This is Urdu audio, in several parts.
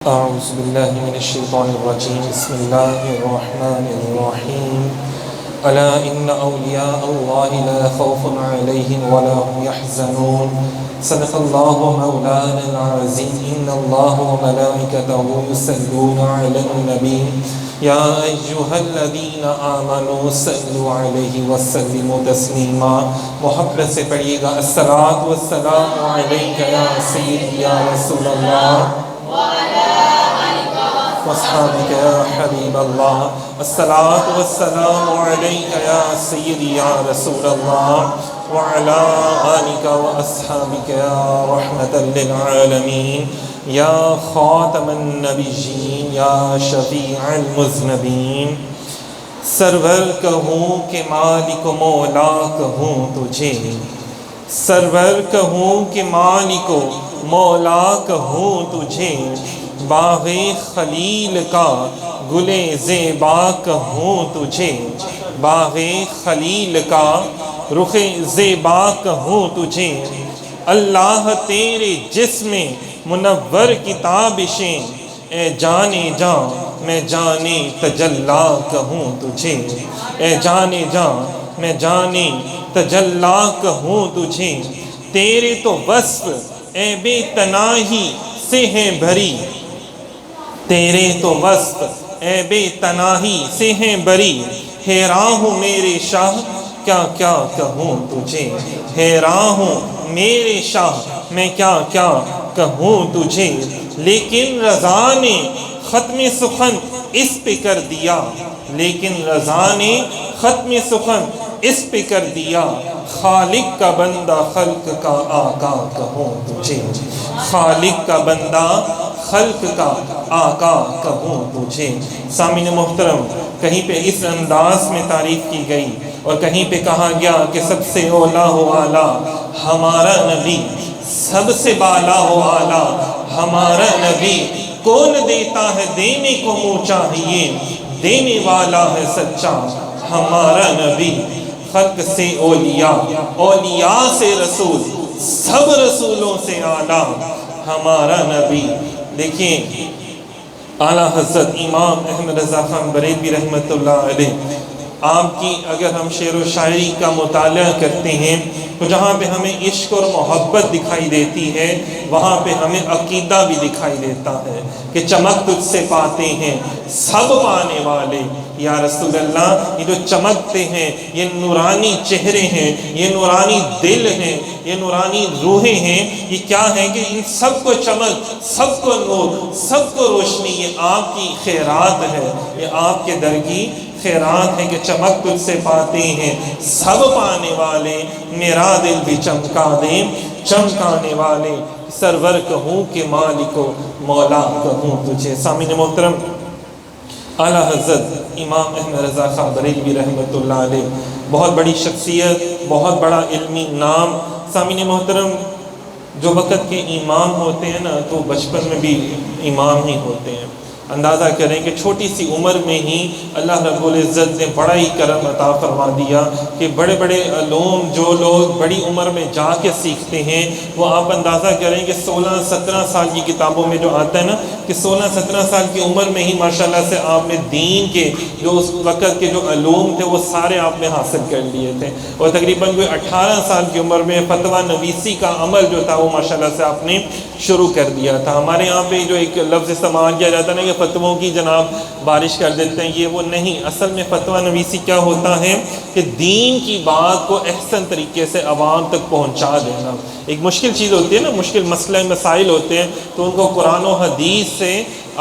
أعوذ بالله من الشيطان الرجيم بسم الله الرحمن الرحيم ألا إن أولياء الله لا خوف عليهم ولا هم يحزنون صدق الله مولانا العظيم إن الله وملائكته يصلون على النبي يا أيها الذين آمنوا صلوا عليه وسلموا تسليما محبت سے پڑھیے گا الصلاۃ والسلام علیک یا سیدی یا رسول اللہ واصحابك يا حبيب الله الصلاة والسلام عليك يا سيدي يا رسول الله وعلى آلك وأصحابك يا رحمة للعالمين يا خاتم النبيين يا شفيع المذنبين سرور کہوں کہ مالک و مولا کہوں تجھے سرور کہوں کہ مالک و مولا کہوں تجھے باغ خلیل کا گل زیبا کہوں تجھے باغ خلیل کا رخ زیبا کہوں تجھے اللہ تیرے جسم منور کتابشیں اے جانے جاں میں جانے تجلا کہوں تجھے اے جانے جاں میں جانے تجلا کہوں تجھے تیرے تو وصف اے بے تناہی سے ہیں بھری تیرے تو وصف اے بے تناہی سے ہیں بری حیراں ہوں میرے شاہ کیا کیا کہوں تجھے حیراں ہوں میرے شاہ میں کیا کیا کہوں تجھے لیکن رضا نے ختم سخن اس پہ کر دیا لیکن رضا نے ختم سخن اس پہ کر دیا خالق کا بندہ خلق کا آقا کہوں تجھے خالق کا بندہ خلق کا آقا کہوں تجھے سامعین محترم کہیں پہ اس انداز میں تعریف کی گئی اور کہیں پہ کہا گیا کہ سب سے اولا و اعلیٰ ہمارا نبی سب سے بالا و اعلیٰ ہمارا نبی کون دیتا ہے دینے کو منہ چاہیے دینے والا ہے سچا ہمارا نبی خلق سے اولیاء اولیاء سے رسول سب رسولوں سے اعلیٰ ہمارا نبی دیکھیں اعلیٰ حضرت امام احمد رضا خان بریلوی رحمۃ اللہ علیہ آپ کی اگر ہم شعر و شاعری کا مطالعہ کرتے ہیں تو جہاں پہ ہمیں عشق اور محبت دکھائی دیتی ہے وہاں پہ ہمیں عقیدہ بھی دکھائی دیتا ہے کہ چمک تجھ سے پاتے ہیں سب پانے والے یا رسول اللہ یہ جو چمکتے ہیں یہ نورانی چہرے ہیں یہ نورانی دل ہیں یہ نورانی روحیں ہیں یہ کیا ہے کہ ان سب کو چمک سب کو نور سب کو روشنی یہ آپ کی خیرات ہے یہ آپ کے در کی خیرات ہے کہ چمک تجھ سے پاتے ہیں سب پانے والے میرا دل بھی چمکا دیں چمکانے والے سرور کہوں کہ مالک و مولا کہوں تجھے سامعین محترم اعلیٰ حضرت امام احمد رضا خان بریلوی رحمۃ اللہ علیہ بہت بڑی شخصیت بہت بڑا علمی نام سامعین محترم جو وقت کے امام ہوتے ہیں نا تو بچپن میں بھی امام ہی ہوتے ہیں اندازہ کریں کہ چھوٹی سی عمر میں ہی اللہ رب العزت نے بڑا ہی کرم عطا فرما دیا کہ بڑے بڑے علوم جو لوگ بڑی عمر میں جا کے سیکھتے ہیں وہ آپ اندازہ کریں کہ 16-17 سال کی کتابوں میں جو آتا ہے نا کہ 16-17 سال کی عمر میں ہی ماشاءاللہ سے آپ نے دین کے جو اس وقت کے جو علوم تھے وہ سارے آپ نے حاصل کر لیے تھے اور تقریباً کوئی 18 سال کی عمر میں فتویٰ نویسی کا عمل جو تھا وہ ماشاءاللہ سے آپ نے شروع کر دیا تھا ہمارے یہاں پہ جو ایک لفظ استعمال کیا جاتا ہے نا کہ فتووں کی جناب بارش کر دیتے ہیں یہ وہ نہیں اصل میں فتویٰ نویسی کیا ہوتا ہے کہ دین کی بات کو احسن طریقے سے عوام تک پہنچا دینا ایک مشکل چیز ہوتی ہے نا مشکل مسئلہ مسائل ہوتے ہیں تو ان کو قرآن و حدیث سے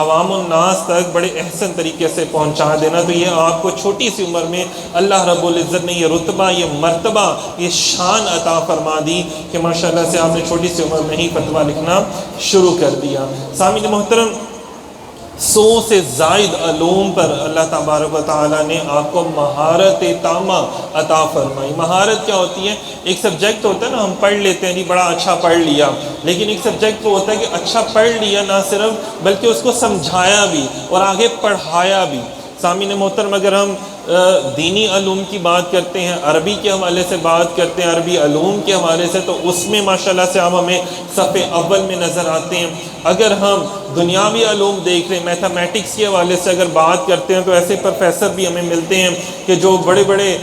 عوام الناس تک بڑے احسن طریقے سے پہنچا دینا تو یہ آپ کو چھوٹی سی عمر میں اللہ رب العزت نے یہ رتبہ یہ مرتبہ یہ شان عطا فرما دی کہ ماشاءاللہ سے آپ نے چھوٹی سی عمر میں ہی فتویٰ لکھنا شروع کر دیا سامعین محترم 100 سے زائد علوم پر اللہ تبارک و تعالیٰ نے آپ کو مہارت تامہ عطا فرمائی مہارت کیا ہوتی ہے ایک سبجیکٹ ہوتا ہے نا ہم پڑھ لیتے ہیں بڑا اچھا پڑھ لیا لیکن ایک سبجیکٹ تو ہوتا ہے کہ اچھا پڑھ لیا نہ صرف بلکہ اس کو سمجھایا بھی اور آگے پڑھایا بھی سامعین محترم اگر ہم دینی علوم کی بات کرتے ہیں، عربی کے حوالے سے بات کرتے ہیں، عربی علوم کے حوالے سے، تو اس میں ماشاءاللہ سے آپ ہمیں صف اول میں نظر آتے ہیں۔ اگر ہم دنیاوی علوم دیکھ رہے ہیں، میتھمیٹکس کے حوالے سے اگر بات کرتے ہیں، تو ایسے پروفیسر بھی ہمیں ملتے ہیں کہ جو بڑے بڑے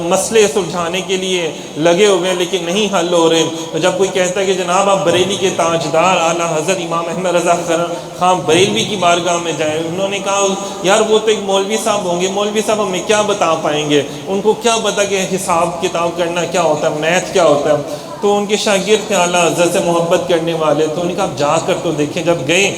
مسئلے سلجھانے کے لیے لگے ہوئے ہیں لیکن نہیں حل ہو رہے. تو جب کوئی کہتا ہے کہ جناب آپ بریلی کے تاجدار اعلیٰ حضرت امام احمد رضا خان بریلوی کی بارگاہ میں جائیں، انہوں نے کہا یار وہ تو ایک مولوی صاحب ہوں گے، مولوی صاحب ہمیں کیا بتا پائیں گے، ان کو کیا پتا کہ حساب کتاب کرنا کیا ہوتا ہے، میتھ کیا ہوتا ہے. تو ان کے شاگرد تھے اعلیٰ حضرت سے محبت کرنے والے، تو انہوں نے کہا آپ جا کر تو دیکھیں. جب گئے،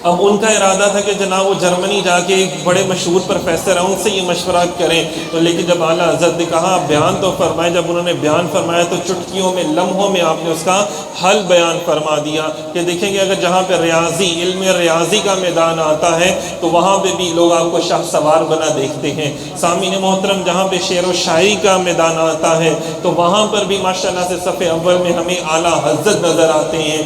اب ان کا ارادہ تھا کہ جناب وہ جرمنی جا کے ایک بڑے مشہور پروفیسر ہیں ان سے یہ مشورہ کریں. تو لیکن جب اعلیٰ حضرت نے کہا بیان تو فرمائیں، جب انہوں نے بیان فرمایا تو چٹکیوں میں، لمحوں میں آپ نے اس کا حل بیان فرما دیا کہ دیکھیں گے اگر جہاں پہ ریاضی، علم ریاضی کا میدان آتا ہے تو وہاں پہ بھی لوگ آپ کو شاہ سوار بنا دیکھتے ہیں. سامعین محترم جہاں پہ شعر و شاعری کا میدان آتا ہے تو وہاں پر بھی ماشاءاللہ سے صف اول میں ہمیں اعلیٰ حضرت نظر آتے ہیں.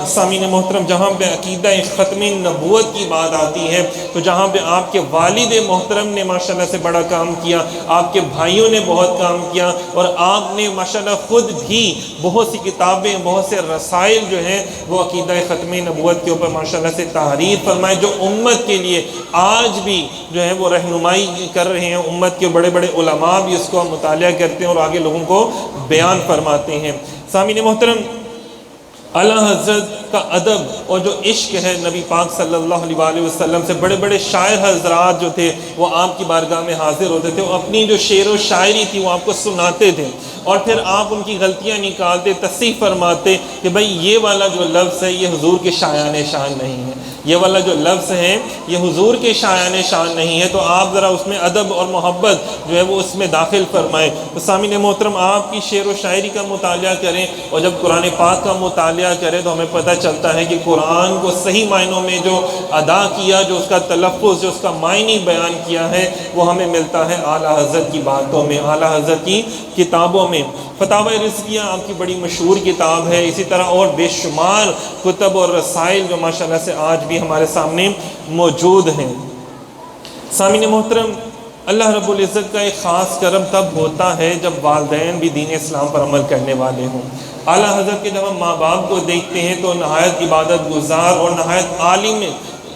سامعین محترم جہاں پہ عقیدہ ختم نبوت کی بات آتی ہے تو جہاں پہ آپ کے والد محترم نے ماشاءاللہ سے بڑا کام کیا، آپ کے بھائیوں نے بہت کام کیا، اور آپ نے ماشاءاللہ خود بھی بہت سی کتابیں، بہت سے رسائل جو ہیں وہ عقیدہ ختم نبوت کے اوپر ماشاءاللہ سے تحریر فرمائے، جو امت کے لیے آج بھی جو ہے وہ رہنمائی کر رہے ہیں. امت کے بڑے بڑے علماء بھی اس کو مطالعہ کرتے ہیں اور آگے لوگوں کو بیان فرماتے ہیں. سامعین محترم اعلیٰ حضرت کا ادب اور جو عشق ہے نبی پاک صلی اللہ علیہ وآلہ وسلم سے، بڑے بڑے شاعر حضرات جو تھے وہ آپ کی بارگاہ میں حاضر ہوتے تھے، وہ اپنی جو شعر و شاعری تھی وہ آپ کو سناتے تھے اور پھر آپ ان کی غلطیاں نکالتے، تصحیح فرماتے کہ بھائی یہ والا جو لفظ ہے یہ حضور کے شایان شان نہیں ہے، یہ والا جو لفظ ہے یہ حضور کے شایان شان نہیں ہے، تو آپ ذرا اس میں ادب اور محبت جو ہے وہ اس میں داخل فرمائیں. تو سامعین محترم آپ کی شعر و شاعری کا مطالعہ کریں اور جب قرآن پاک کا مطالعہ کریں تو ہمیں پتہ چلتا ہے کہ قرآن کو صحیح معنوں میں جو ادا کیا، جو اس کا تلفظ، جو اس کا معنی بیان کیا ہے وہ ہمیں ملتا ہے اعلیٰ حضرت کی باتوں میں، اعلیٰ حضرت کی کتابوں میں. فتاوی رضویہ آپ کی بڑی مشہور کتاب ہے، اسی طرح اور بے شمار کتب اور رسائل جو ماشاءاللہ سے آج بھی ہمارے سامنے موجود ہیں. سامعین محترم اللہ رب العزت کا ایک خاص کرم تب ہوتا ہے جب والدین بھی دین اسلام پر عمل کرنے والے ہوں. اعلیٰ حضرت کے جب ہم ماں باپ کو دیکھتے ہیں تو نہایت عبادت گزار اور نہایت عالم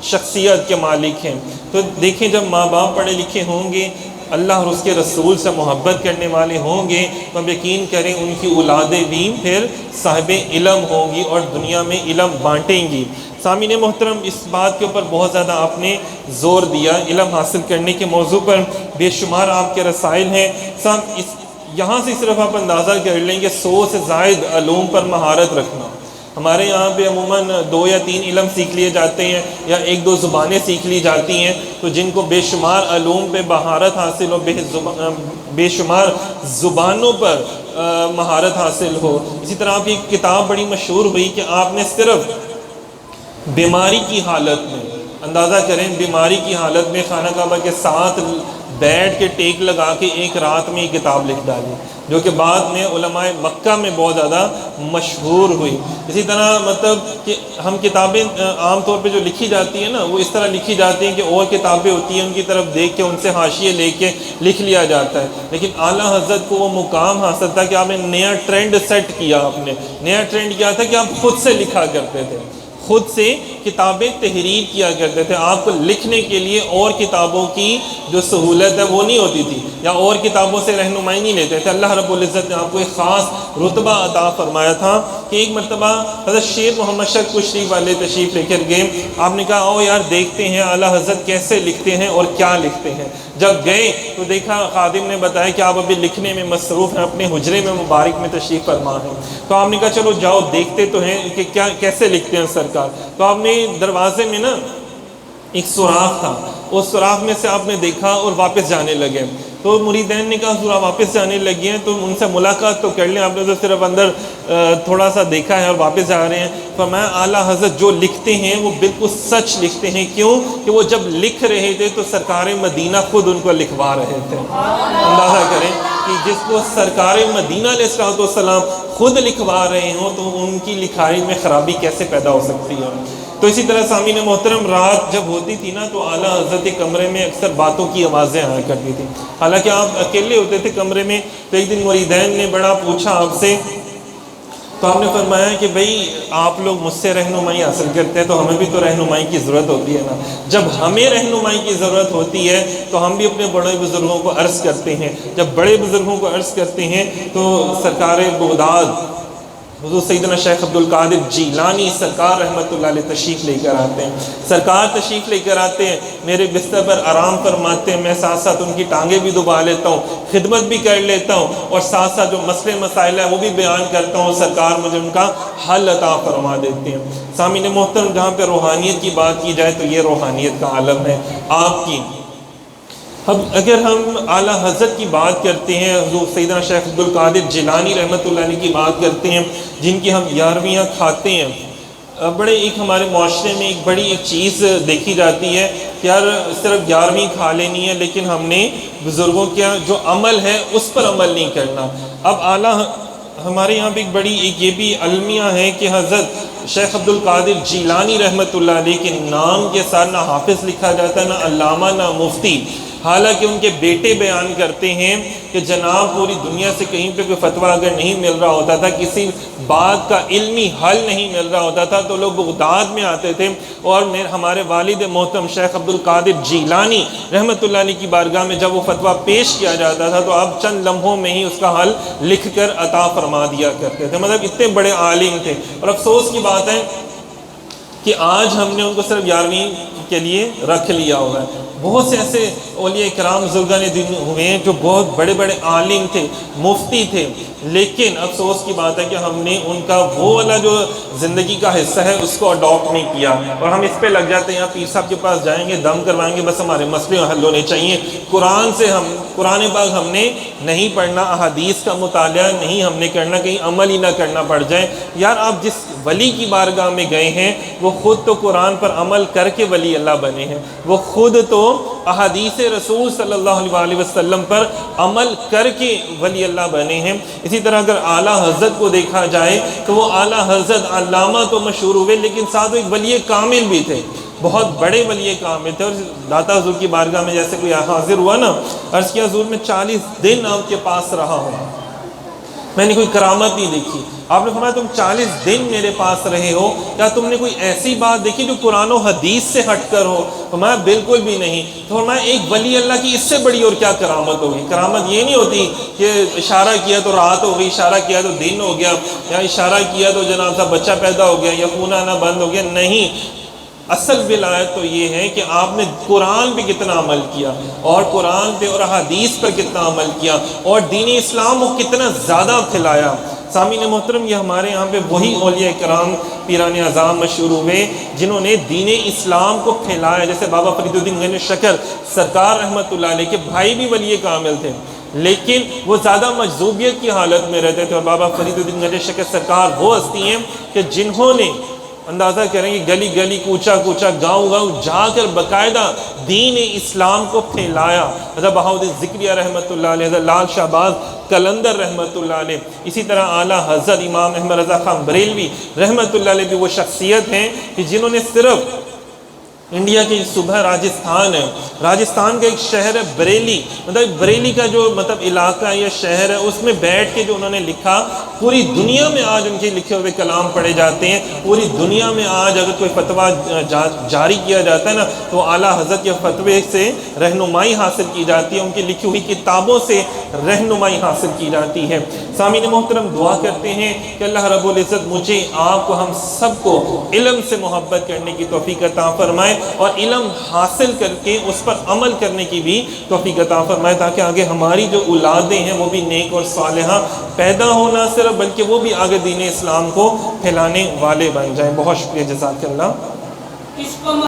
شخصیت کے مالک ہیں. تو دیکھیں جب ماں باپ پڑھے لکھے ہوں گے، اللہ اور اس کے رسول سے محبت کرنے والے ہوں گے، تو ہم یقین کریں ان کی اولادیں بھی پھر صاحب علم ہوں گی اور دنیا میں علم بانٹیں گی. سامعین محترم اس بات کے اوپر بہت زیادہ آپ نے زور دیا، علم حاصل کرنے کے موضوع پر بے شمار آپ کے رسائل ہیں. یہاں سے صرف آپ اندازہ کر لیں کہ 100 سے زائد علوم پر مہارت رکھنا. ہمارے یہاں پہ عموماً 2 یا 3 علم سیکھ لیے جاتے ہیں یا 1-2 زبانیں سیکھ لی جاتی ہیں، تو جن کو بے شمار علوم پہ مہارت حاصل ہو، بے شمار زبانوں پر مہارت حاصل ہو. اسی طرح آپ کی کتاب بڑی مشہور ہوئی کہ آپ نے صرف بیماری کی حالت میں، اندازہ کریں بیماری کی حالت میں خانہ کعبہ کے ساتھ بیٹھ کے ٹیک لگا کے ایک رات میں یہ کتاب لکھ ڈالی، جو کہ بعد میں علماء مکہ میں بہت زیادہ مشہور ہوئی. اسی طرح مطلب کہ ہم کتابیں عام طور پہ جو لکھی جاتی ہیں نا وہ اس طرح لکھی جاتی ہیں کہ اور کتابیں ہوتی ہیں ان کی طرف دیکھ کے ان سے حاشیے لے کے لکھ لیا جاتا ہے، لیکن اعلیٰ حضرت کو وہ مقام حاصل تھا کہ آپ نے نیا ٹرینڈ سیٹ کیا. آپ نے نیا ٹرینڈ کیا تھا کہ آپ خود سے لکھا کرتے تھے، خود سے کتابیں تحریر کیا کرتے تھے. آپ کو لکھنے کے لیے اور کتابوں کی جو سہولت ہے وہ نہیں ہوتی تھی یا اور کتابوں سے رہنمائی نہیں لیتے تھے. اللہ رب العزت نے آپ کو ایک خاص رتبہ عطا فرمایا تھا کہ ایک مرتبہ حضرت شیر محمد شک شریف والے تشریف لے کر گئے. آپ نے کہا آؤ یار دیکھتے ہیں اعلیٰ حضرت کیسے لکھتے ہیں اور کیا لکھتے ہیں. جب گئے تو دیکھا خادم نے بتایا کہ آپ ابھی لکھنے میں مصروف ہیں، اپنے حجرے میں مبارک میں تشریف فرما ہیں. تو آپ نے کہا چلو جاؤ دیکھتے تو ہیں کہ کیا کیسے لکھتے ہیں سرکار. تو آپ نے دروازے میں نا ایک سوراخ تھا، اس سوراخ میں سے آپ نے دیکھا اور واپس جانے لگے. تو مریدین نے کہا سورہ واپس جانے لگے ہیں تو ان سے ملاقات تو کر لیں، آپ نے تو صرف اندر تھوڑا سا دیکھا ہے اور واپس جا رہے ہیں. فرمایا اعلیٰ حضرت جو لکھتے ہیں وہ بالکل سچ لکھتے ہیں. کیوں کہ وہ جب لکھ رہے تھے تو سرکار مدینہ خود ان کو لکھوا رہے تھے. اندازہ کریں کہ جس کو سرکار مدینہ علیہ السلام خود لکھوا رہے ہوں تو ان کی لکھائی میں خرابی کیسے پیدا ہو سکتی ہے. تو اسی طرح سامعین محترم رات جب ہوتی تھی نا تو اعلیٰ حضرت کمرے میں اکثر باتوں کی آوازیں آیا کرتی تھی. حالانکہ آپ اکیلے ہوتے تھے کمرے میں. تو ایک دن مریدین نے بڑا پوچھا آپ سے تو آپ نے فرمایا کہ بھئی آپ لوگ مجھ سے رہنمائی حاصل کرتے ہیں تو ہمیں بھی تو رہنمائی کی ضرورت ہوتی ہے نا. جب ہمیں رہنمائی کی ضرورت ہوتی ہے تو ہم بھی اپنے بڑے بزرگوں کو عرض کرتے ہیں. جب بڑے بزرگوں کو عرض کرتے ہیں تو سرکار بغداد حضور سیدنا شیخ عبد القادر جیلانی سرکار رحمۃ اللہ علیہ تشریف لے کر آتے ہیں. سرکار تشریف لے کر آتے ہیں، میرے بستر پر آرام فرماتے ہیں، میں ساتھ ساتھ ان کی ٹانگیں بھی دبا لیتا ہوں، خدمت بھی کر لیتا ہوں، اور ساتھ ساتھ جو مسئلے مسائل ہیں وہ بھی بیان کرتا ہوں. سرکار مجھے ان کا حل عطا فرما دیتے ہیں. سامعین محترم، جہاں پہ روحانیت کی بات کی جائے تو یہ روحانیت کا عالم ہے آپ کی. اب اگر ہم اعلیٰ حضرت کی بات کرتے ہیں، حضور سیدنا شیخ عبد القادر جیلانی رحمۃ اللہ علیہ کی بات کرتے ہیں، جن کی ہم 11ویں کھاتے ہیں. بڑے ایک ہمارے معاشرے میں ایک بڑی ایک چیز دیکھی جاتی ہے کہ یار صرف 11ویں کھا لینی ہے، لیکن ہم نے بزرگوں کا جو عمل ہے اس پر عمل نہیں کرنا. اب اعلیٰ ہمارے یہاں پہ ایک بڑی ایک یہ بھی المیہ ہے کہ حضرت شیخ عبد القادر جیلانی رحمۃ اللہ علیہ کے نام کے ساتھ نہ حافظ لکھا جاتا ہے، نہ علامہ، نہ مفتی. حالانکہ ان کے بیٹے بیان کرتے ہیں کہ جناب پوری دنیا سے کہیں پہ کوئی فتویٰ اگر نہیں مل رہا ہوتا تھا، کسی بات کا علمی حل نہیں مل رہا ہوتا تھا، تو لوگ بغداد میں آتے تھے اور ہمارے والد محترم شیخ عبد القادر جیلانی رحمۃ اللہ علیہ کی بارگاہ میں جب وہ فتویٰ پیش کیا جاتا تھا تو آپ چند لمحوں میں ہی اس کا حل لکھ کر عطا فرما دیا کرتے تھے. مطلب اتنے بڑے عالم تھے. اور افسوس کی بات ہے کہ آج ہم نے ان کو صرف 11ویں کے لیے رکھ لیا ہوا ہے. بہت سے ایسے اولیاء کرام بزرگان دین ہوئے ہیں جو بہت بڑے بڑے عالم تھے، مفتی تھے، لیکن افسوس کی بات ہے کہ ہم نے ان کا وہ والا جو زندگی کا حصہ ہے اس کو اڈاپٹ نہیں کیا، اور ہم اس پہ لگ جاتے ہیں یہاں پیر صاحب کے پاس جائیں گے، دم کروائیں گے، بس ہمارے مسئلے حل ہونے چاہیے. قرآن پاک ہم نے نہیں پڑھنا، احادیث کا مطالعہ نہیں ہم نے کرنا، کہیں عمل ہی نہ کرنا پڑ جائے. یار آپ جس ولی کی بارگاہ میں گئے ہیں وہ خود تو قرآن پر عمل کر کے ولی اللہ بنے ہیں، وہ خود تو احادیث رسول صلی اللہ علیہ وسلم پر عمل کر کے ولی اللہ بنے ہیں. اسی طرح اگر اعلیٰ حضرت کو دیکھا جائے تو وہ اعلیٰ حضرت علامہ تو مشہور ہوئے، لیکن ساتھ ایک ولی کامل بھی تھے، بہت بڑے ولی کامل تھے. اور داتا حضور کی بارگاہ میں جیسے کوئی حاضر ہوا نا، عرض کیا حضور میں 40 دن آپ کے پاس رہا ہوں، میں نے کوئی کرامت نہیں دیکھی. آپ نے فرمایا تم 40 دن میرے پاس رہے ہو، کیا تم نے کوئی ایسی بات دیکھی جو قرآن و حدیث سے ہٹ کر ہو؟ فرمایا بالکل بھی نہیں. تو فرمایا ایک ولی اللہ کی اس سے بڑی اور کیا کرامت ہوگی؟ کرامت یہ نہیں ہوتی کہ اشارہ کیا تو رات ہو گئی، اشارہ کیا تو دن ہو گیا، یا اشارہ کیا تو جناب صاحب بچہ پیدا ہو گیا یا خون آنا بند ہو گیا. نہیں، اصل ولایت تو یہ ہے کہ آپ نے قرآن پہ کتنا عمل کیا، اور قرآن پہ اور احادیث پر کتنا عمل کیا، اور دین اسلام کو کتنا زیادہ پھیلایا. سامعین محترم، یہ ہمارے یہاں پہ وہی اولیاء کرام پیران اعظام مشہور ہوئے جنہوں نے دین اسلام کو پھیلایا. جیسے بابا فرید الدین گنج شکر سرکار رحمۃ اللہ علیہ کے بھائی بھی ولی کامل تھے، لیکن وہ زیادہ مجذوبیت کی حالت میں رہتے تھے. اور بابا فرید الدین گنج شکر سرکار وہ ہستی ہیں کہ جنہوں نے اندازہ کریں کہ گلی گلی کوچا کوچا گاؤں گاؤں جا کر باقاعدہ دین اسلام کو پھیلایا. حضرت بہاؤالدین ذکریہ رحمۃ اللہ علیہ، حضرت لال شہباز قلندر رحمۃ اللہ علیہ، اسی طرح اعلیٰ حضرت امام احمد رضا خان بریلوی رحمۃ اللہ علیہ بھی وہ شخصیت ہیں کہ جنہوں نے صرف انڈیا کی صوبہ راجستھان ہے، راجستھان کا ایک شہر ہے بریلی، مطلب بریلی کا جو علاقہ ہے یا شہر ہے، اس میں بیٹھ کے جو انہوں نے لکھا، پوری دنیا میں آج ان کے لکھے ہوئے کلام پڑھے جاتے ہیں. پوری دنیا میں آج اگر کوئی فتویٰ جاری کیا جاتا ہے نا تو اعلیٰ حضرت کے فتوے سے رہنمائی حاصل کی جاتی ہے، ان کی لکھی ہوئی کتابوں سے رہنمائی حاصل کی جاتی ہے. سامعین محترم، دعا کرتے ہیں کہ اللہ رب العزت مجھے آپ کو ہم سب کو علم سے محبت کرنے کی توفیق عطا فرمائے، اور علم حاصل کر کے اس پر عمل کرنے کی بھی توفیق عطا فرمائے، تاکہ آگے ہماری جو اولادیں ہیں وہ بھی نیک اور صالحہ پیدا ہونا صرف، بلکہ وہ بھی آگے دین اسلام کو پھیلانے والے بن جائیں. بہت شکریہ، جزاک اللہ.